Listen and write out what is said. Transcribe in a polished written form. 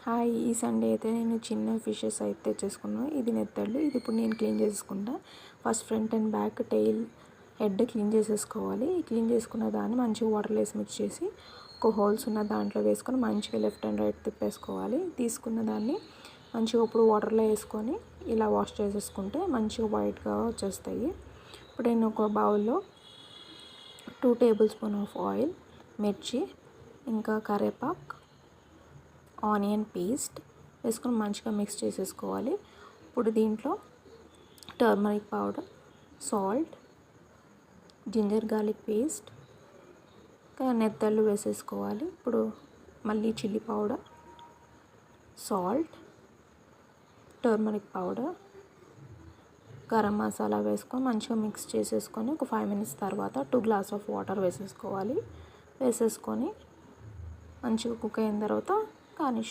Hi, ఈ Sunday అయితే నేను చిన్న ఫిషెస్ అయితే తెచ్చేసుకున్నాను. ఇది నెత్తళ్ళు. ఇది ఇప్పుడు నేను క్లీన్ చేసుకుంటా. First front and back tail head clean చేసేసుకోవాలి. క్లీన్ చేసుకున్న దాన్ని మంచిగా వాటర్లో వేసి మిక్స్ చేసి ఒక హోల్స్ ఉన్న దాంట్లో వేసుకొని మంచిగా లెఫ్ట్ అండ్ రైట్ తిప్పేసుకోవాలి. తీసుకున్న దాన్ని మంచిగా ఇప్పుడు వాటర్లో వేసుకొని ఇలా వాష్ చేసేసుకుంటే మంచిగా వైట్గా వచ్చేస్తాయి. ఇప్పుడు నేను ఒక బౌల్లో 2 టేబుల్ స్పూన్ ఆఫ్ ఆయిల్, మిర్చి, ఇంకా కరివేపాకు, ఆనియన్ పేస్ట్ వేసుకొని మంచిగా మిక్స్ చేసేసుకోవాలి. ఇప్పుడు దీంట్లో turmeric powder, salt, ginger garlic paste, ఇంకా నెత్తళ్ళు వేసేసుకోవాలి. ఇప్పుడు మళ్ళీ chilli powder, salt, turmeric powder, garam masala వేసుకొని మంచిగా మిక్స్ చేసేసుకొని ఒక 5 మినిట్స్ తర్వాత 2 గ్లాస్ ఆఫ్ వాటర్ వేసేసుకోవాలి. వేసేసుకొని మంచిగా కుక్ అయిన తర్వాత గార్నిష్